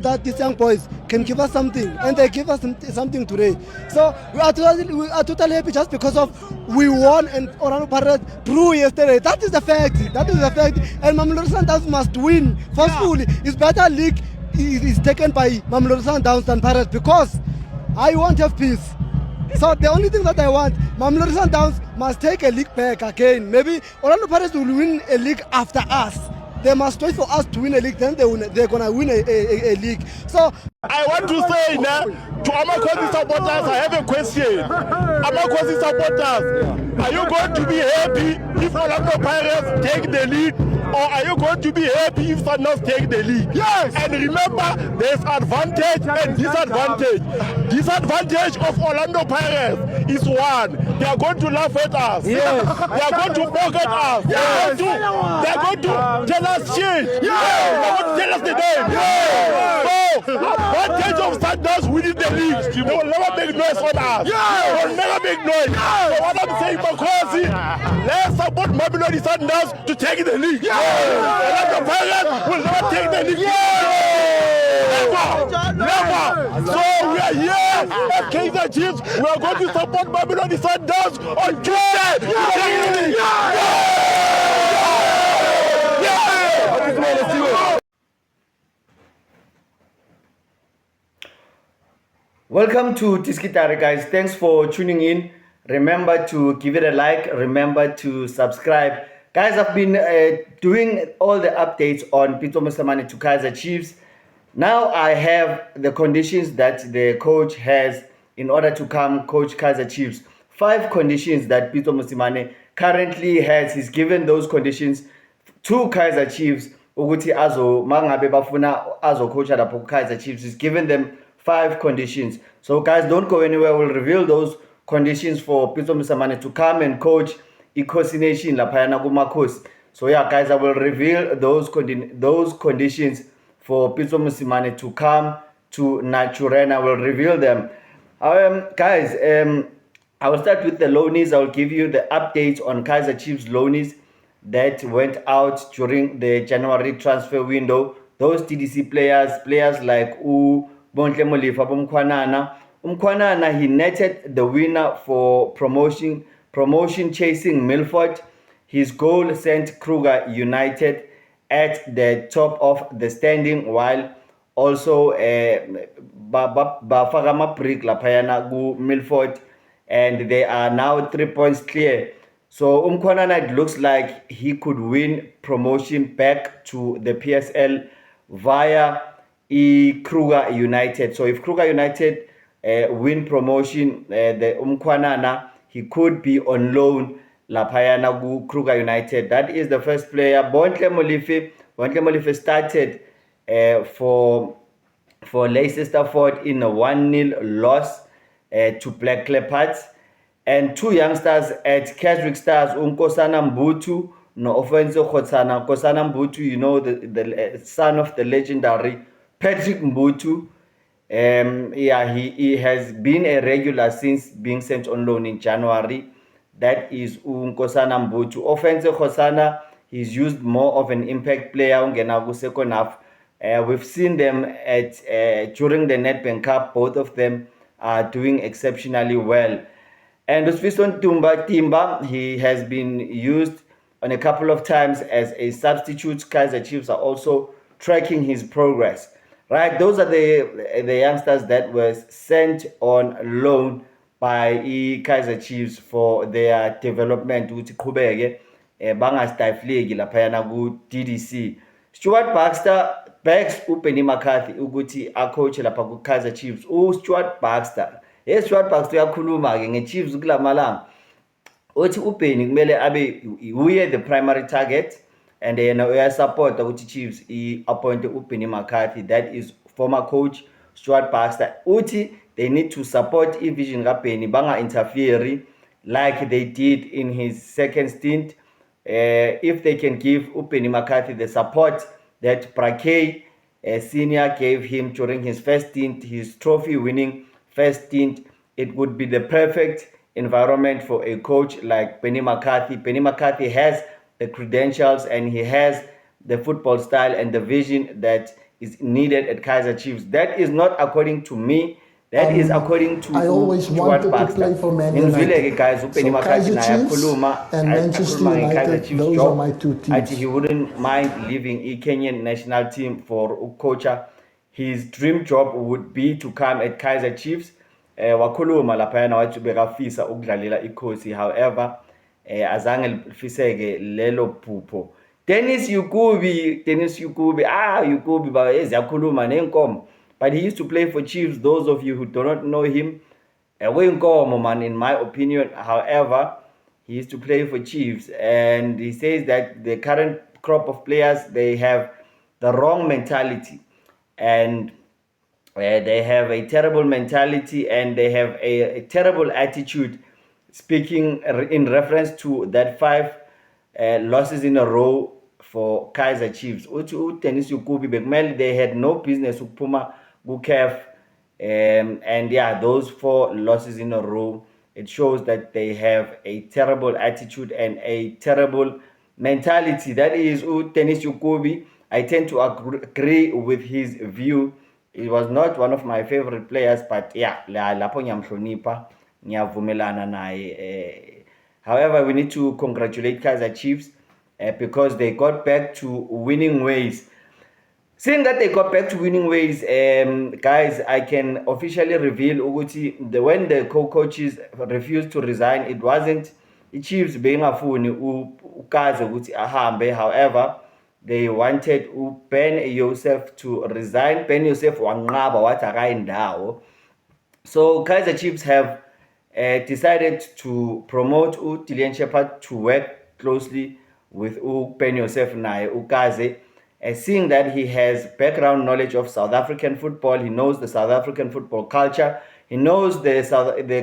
that these young boys can give us something, and they give us something today. So we are totally happy just because of we won and Orlando Pirates drew yesterday. That is the fact. That is the fact. And Mamelodi Sundowns must win forcefully. It's better league is taken by Mamelodi Sundowns than Pirates because I won't have peace. So the only thing that I want, Mamelodi Sundowns must take a league back again. Maybe Orlando Pirates will win a league after us. They must wait for us to win a league, then they're going to win a league. So I want to say to Amakosi supporters, I have a question. Amakosi supporters, are you going to be happy if Orlando Pirates take the league? Or are you going to be happy if Sundowns take the league? Yes! And remember, there's advantage and disadvantage. Disadvantage of Orlando Pirates is one, they are going to laugh at us. Yes. They are going to poke at us. Yes. They are going to tell us shit. Yes. They are going to tell us the name. Yes. So, advantage of Sundowns winning the league. They will never make noise on us. Yes. They will never make noise. Yes. So what I'm saying, Makosi, let's support Mamelodi Sundowns to take the league. Yes. Orlando Pirates will never take the league. Yes. Never. So we are here at Kaizer Chiefs. We are going to support Mamelodi Sundowns on Tuesday. Welcome to Tiskitari, guys. Thanks for tuning in. Remember to give it a like. Remember to subscribe. Guys, I've been doing all the updates on Pitso Mosimane to Kaizer Chiefs. Now I have the conditions that the coach has in order to come coach Kaizer Chiefs. 5 conditions that Pitso Mosimane currently has. He's given those conditions to Kaizer Chiefs. Ukuthi azo mangabe bafuna azo coach lapho Kaizer Chiefs. He's given them 5 conditions. So guys, don't go anywhere. We'll reveal those conditions for Pitso Mosimane to come and coach Inkosi Nation laphayana kumakhosi. So yeah, guys, I will reveal those conditions for Pitso Mosimane to come to Naturena. I will reveal them. Guys, I will start with the loanies. I will give you the updates on Kaizer Chiefs loanies that went out during the January transfer window. Those TDC players like Bontle Molifa Umkhwanana. Umkhwanana, he netted the winner for promotion chasing Milford. His goal sent Kruger United at the top of the standing, while also Bafagama Brick Lapayana Gu Milford, and they are now 3 points clear. So Umkhwanana, it looks like he could win promotion back to the PSL via Kruger United. So if Kruger United win promotion, the Umkhwanana, he could be on loan laphayana ku Kruger United. That is the first player. Bontle Molife started for Leicester Ford in a 1-0 loss to Black Leopards. And 2 youngsters at Keswick Stars, Nkosana Mbutu, no offense, Nkosana Mbutu, you know, the son of the legendary Patrick Mbutu. Yeah, he has been a regular since being sent on loan in January. That is Nkosana Mbutu. Offensive Nkosana, he's used more of an impact player on second half. We've seen them at during the Nedbank Cup. Both of them are doing exceptionally well. And Usfiston Timba, he has been used on a couple of times as a substitute. Kaizer Chiefs are also tracking his progress. Right, those are the youngsters that were sent on loan by Kaizer Chiefs for their development. Ukuthi bangastifleki laphayana ku TDC. Stuart Baxter backs uPenny McCarthy ukuthi acoach lapha ku Kaizer Chiefs. Stuart Baxter. Stuart Baxter uyakhuluma ke ngeChiefs kulamalanga. Uthi uPenny kumele abe uye the primary target. And then we support the Chiefs. He appointed Upenny McCarthy, that is former coach Stuart Baxter. Uti, they need to support Vision Penny Banga interfere like they did in his second stint. If they can give Upenny McCarthy the support that Brakey Senior gave him during his first stint, his trophy-winning first stint, it would be the perfect environment for a coach like Penny McCarthy. Penny McCarthy has the credentials and he has the football style and the vision that is needed at Kaizer Chiefs. That is not according to me. That is according to I always wanted to play for Man United. Guys, So Kaizer Chiefs and Manchester United, those are my two teams. He wouldn't mind leaving a Kenyan national team for Kocha. His dream job would be to come at Kaizer Chiefs. Wakhuluma laphayana wathi bekafisa ukudlalela ikhosi, however azange lifiseke lelo phupho. Dennis Yukubi, Yukubi ba eziyakhuluma nenkomo. But he used to play for Chiefs. Those of you who do not know him, Winkomo man, in my opinion. However, he used to play for Chiefs, and he says that the current crop of players, they have the wrong mentality, and they have a terrible mentality, and they have a terrible attitude. Speaking in reference to that 5 losses in a row for Kaizer Chiefs, Dennis Yukubi, they had no business ukupuma CAF, and yeah, those 4 losses in a row, it shows that they have a terrible attitude and a terrible mentality. That is Dennis Yukubi. I tend to agree with his view. He was not one of my favorite players, but yeah, lapho ngiyamhlonipha, ngiyavumelana naye. However, we need to congratulate Kaizer Chiefs because they got back to winning ways. Seeing that they got back to winning ways, guys, I can officially reveal ukuthi when the co-coaches refused to resign, it wasn't the Chiefs bengafuni ukaze ukuthi ahambe. However, they wanted Ben Yosef to resign. Ben Yosef wanqaba wathi akayindawo. So Kaizer Chiefs have decided to promote Dillian Shepherd to work closely with Ben Yosef naye ukaze. Seeing that he has background knowledge of South African football, he knows the South African football culture, he knows the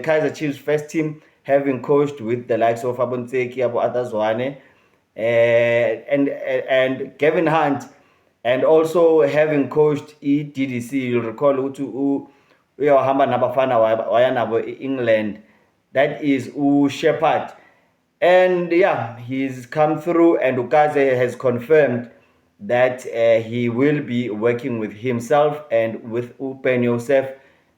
Kaizer Chiefs first team, having coached with the likes of Abontseki, Abu Atazwane, and Kevin Hunt, and also having coached EDDC. You'll recall uyahamba nabafana waya nabo England, that is Shepherd. And yeah, he's come through, and Ukaze has confirmed that he will be working with himself and with Ben Yosef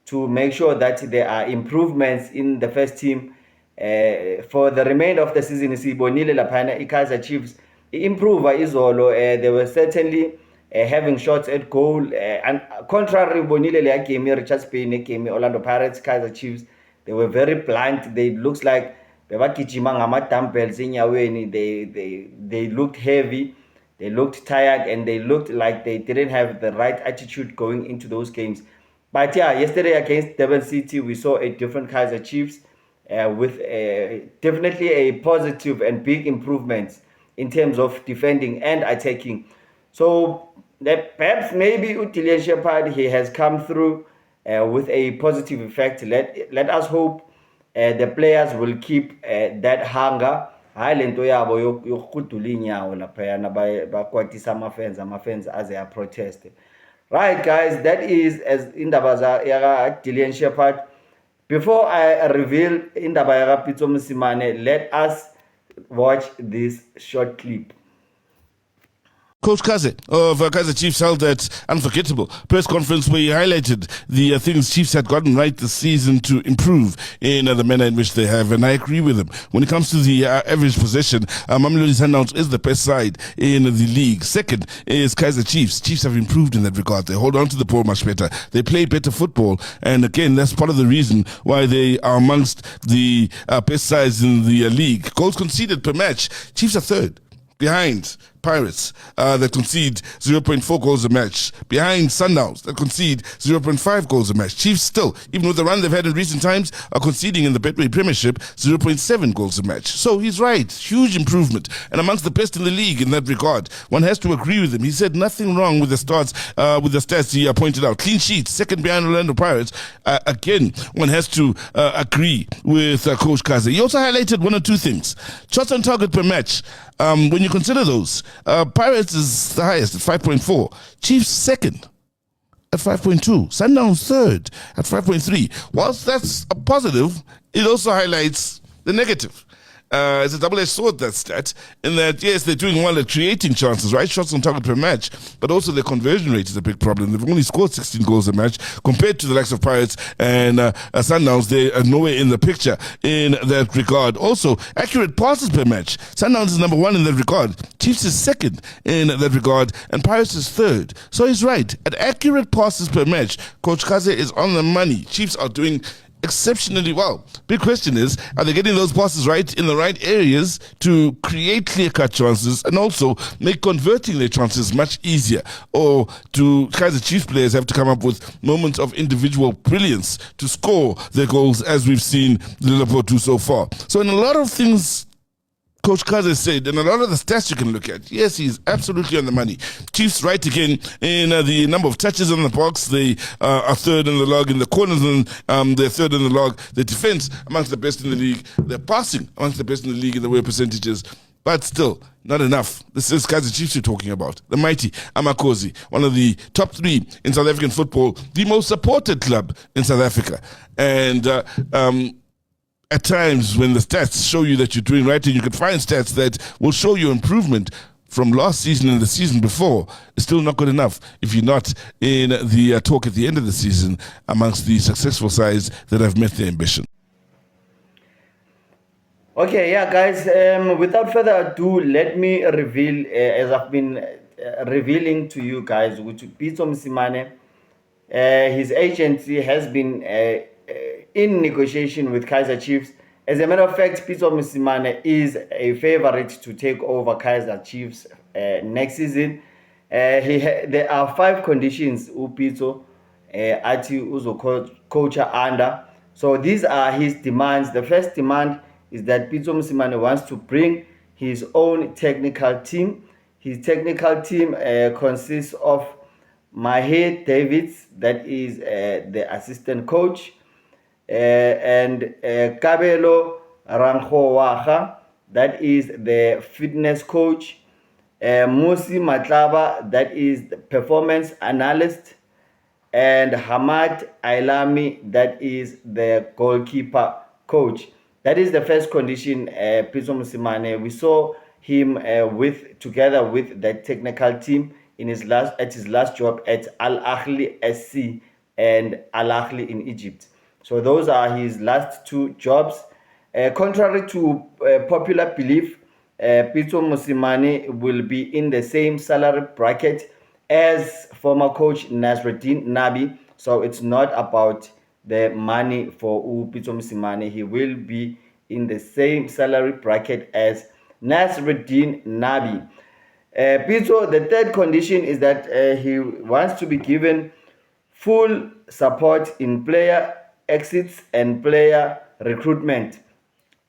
to make sure that there are improvements in the first team for the remainder of the season. Sibonile laphana Kaizer Chiefs improve izolo. They were certainly having shots at goal, and contrary bonile le game Richards Bay game Orlando Pirates Kaizer Chiefs, they were very blunt. They looks like bebagijima ngama dumbbells enyaweni. They looked heavy. They looked tired, and they looked like they didn't have the right attitude going into those games. But yeah, yesterday against Durban City, we saw a different Kaizer Chiefs with definitely a positive and big improvements in terms of defending and attacking. So perhaps maybe Dillian Shepherd, he has come through with a positive effect. Let us hope the players will keep that hunger. Hayi lento yabo yokukhudula inyawo laphayana bakwatisa ama-fans as they are protesting. Right, guys, that is as indaba yaka Dillian Shepherd. Before I reveal indaba yaka Pitso Mosimane, let us watch this short clip. Coach Kaze of Kaizer Chiefs held that unforgettable press conference where he highlighted the things Chiefs had gotten right this season to improve in the manner in which they have, and I agree with him. When it comes to the average possession, Mamelodi Sundowns is the best side in the league. Second is Kaizer Chiefs. Chiefs have improved in that regard. They hold on to the ball much better. They play better football, and again, that's part of the reason why they are amongst the best sides in the league. Goals conceded per match, Chiefs are third, behind Pirates that concede 0.4 goals a match, behind Sundowns that concede 0.5 goals a match. Chiefs still, even with the run they've had in recent times, are conceding in the Betway Premiership 0.7 goals a match. So he's right, huge improvement, and amongst the best in the league in that regard. One has to agree with him. He said nothing wrong with the stats he pointed out. Clean sheets, second behind Orlando Pirates. Again, one has to agree with Coach Kaze. He also highlighted one or two things. Shots on target per match. When you consider those, Pirates is the highest at 5.4, Chiefs second at 5.2, Sundowns third at 5.3. Whilst that's a positive, it also highlights the negative. It's a double-edged sword, that stat, in that, yes, they're doing well at creating chances, right? Shots on target per match, but also their conversion rate is a big problem. They've only scored 16 goals a match compared to the likes of Pirates and Sundowns. They are nowhere in the picture in that regard. Also, accurate passes per match. Sundowns is number 1 in that regard. Chiefs is second in that regard, and Pirates is third. So he's right. At accurate passes per match, Coach Kaze is on the money. Chiefs are doing exceptionally well. Big question is, are they getting those passes right in the right areas to create clear-cut chances and also make converting their chances much easier? Or do Kaizer Chiefs players have to come up with moments of individual brilliance to score their goals, as we've seen Liverpool do so far? So in a lot of things Coach Kaze said, and a lot of the stats you can look at, yes, he's absolutely on the money. Chiefs right again in the number of touches on the box. They are third in the log in the corners, and they're third in the log. Their defense amongst the best in the league. Their passing amongst the best in the league in the way percentages. But still, not enough. This is Kaizer Chiefs you're talking about. The mighty Amakhosi, one of the top 3 in South African football, the most supported club in South Africa. And at times when the stats show you that you're doing right, and you can find stats that will show you improvement from last season and the season before, it's still not good enough if you're not in the talk at the end of the season amongst the successful sides that have met their ambition. Okay, yeah, guys, without further ado, let me reveal, as I've been revealing to you guys, which Pitso Mosimane, his agency has been in negotiation with Kaizer Chiefs. As a matter of fact, Pitso Mosimane is a favorite to take over Kaizer Chiefs next season. There are 5 conditions Pitso ati uzo coach under. So these are his demands. The first demand is that Pitso Mosimane wants to bring his own technical team. His technical team consists of Mahir Davids, that is the assistant coach, and Kabelo Rankhowaga, that is the fitness coach, Musi Matlaba, that is the performance analyst, and Hamad Ailami, that is the goalkeeper coach. That is the first condition. Pitso Mosimane, we saw him together with the technical team at his last job at Al Ahly SC and Al Ahly in Egypt. So those are his last 2 jobs. Contrary to popular belief, Pitso Mosimane will be in the same salary bracket as former coach Nasreddine Nabi. So it's not about the money for Pitso Mosimane. He will be in the same salary bracket as Nasreddine Nabi. Pitso, the third condition is that he wants to be given full support in player exits and player recruitment.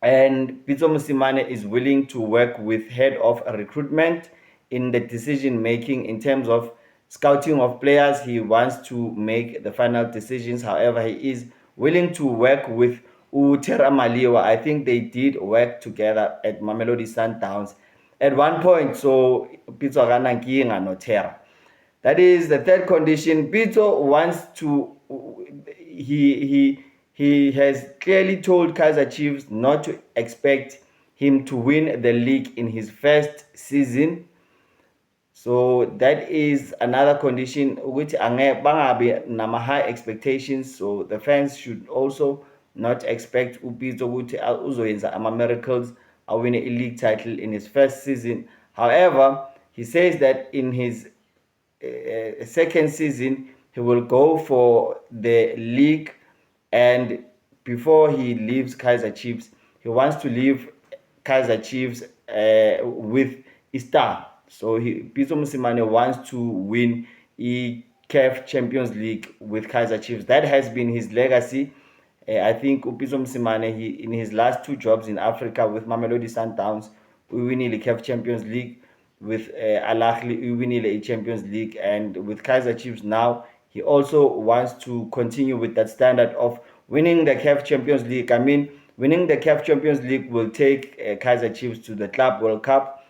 And Pitso Mosimane is willing to work with head of recruitment in the decision making in terms of scouting of players. He wants to make the final decisions. However, he is willing to work with Utera Maliwa. I think they did work together at Mamelodi Sundowns at one point. So Pitso Ganankinga no Terra. That is the third condition. Pitso wants to. He has clearly told Kaizer Chiefs not to expect him to win the league in his first season. So that is another condition which bangabi nama high expectations. So the fans should also not expect Pitso ukuthi uzoyenza ama miracles win a league title in his first season. However, he says that in his second season he will go for the league, and before he leaves Kaizer Chiefs, he wants to leave Kaizer Chiefs with a star. So Pitso Mosimane wants to win a CAF Champions League with Kaizer Chiefs. That has been his legacy. I think Pitso Mosimane, in his last 2 jobs in Africa with Mamelodi Sundowns, we win the CAF Champions League. With Al Ahly, we win the Champions League, and with Kaizer Chiefs now, he also wants to continue with that standard of winning the CAF Champions League. I mean, winning the CAF Champions League will take Kaizer Chiefs to the Club World Cup.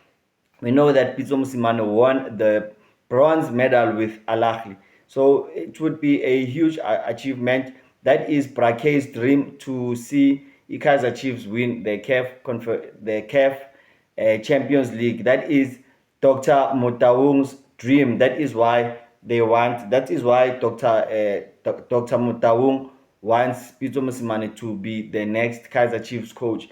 We know that Pitso Mosimane won the bronze medal with Al Ahly. So it would be a huge achievement. That is Brake's dream, to see Kaizer Chiefs win the CAF Champions League. That is Dr. Motaung's dream. That is why they want. That is why Dr. Motaung wants Pitso Mosimane to be the next Kaizer Chiefs coach.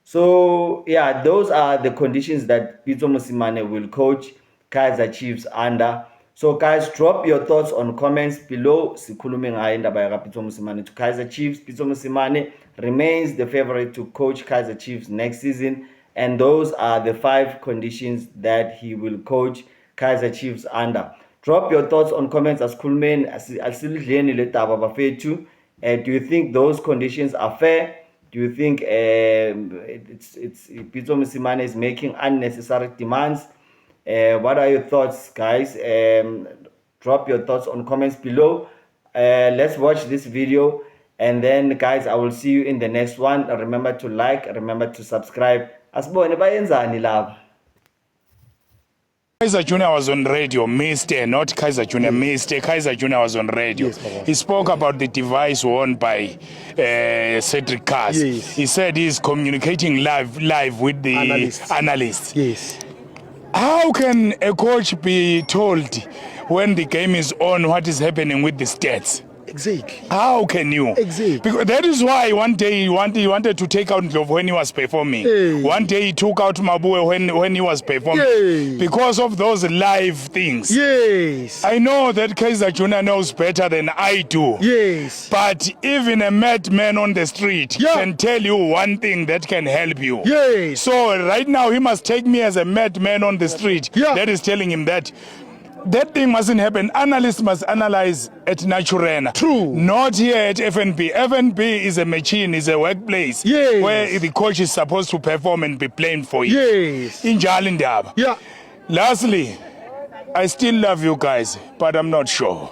So yeah, those are the conditions that Pitso Mosimane will coach Kaizer Chiefs under. So guys, drop your thoughts on comments below. Sikhulume ngayo indaba ya Pitso Mosimane to Kaizer Chiefs. Pitso Mosimane remains the favorite to coach Kaizer Chiefs next season, and those are the 5 conditions that he will coach Kaizer Chiefs under. Drop your thoughts on comments. Asikhulumeni asilidleni le daba bafethu. Do you think those conditions are fair? Do you think Pitso Mosimane is making unnecessary demands? What are your thoughts, guys? Drop your thoughts on comments below. Let's watch this video, and then guys, I will see you in the next one. Remember to like, remember to subscribe. Asibone bayenzani laba. Kaizer Jr. was on radio, Mr. Not Kaizer Jr., Mr. Kaizer Jr. was on radio. Yes, he spoke about the device won by Cedric Kaas. Yes. He said he's communicating live with the analysts. Yes. How can a coach be told when the game is on what is happening with the stats? Exactly. How can you? Exactly. Because that is why one day he wanted to take out Ndlovu when he was performing. Hey. One day he took out Mabue when he was performing. Hey. Because of those live things. Yes. I know that Kaizer Jr. knows better than I do. Yes. But even a madman on the street can tell you one thing that can help you. Yes. So right now he must take me as a madman on the street that is telling him that thing mustn't happen. Analysts must analyze at Naturena. True. Not here at FNB. FNB is a machine, is a workplace where the coach is supposed to perform and be playing for you. Yes. Injali ndaba. Yeah. Lastly, I still love you guys, but I'm not sure.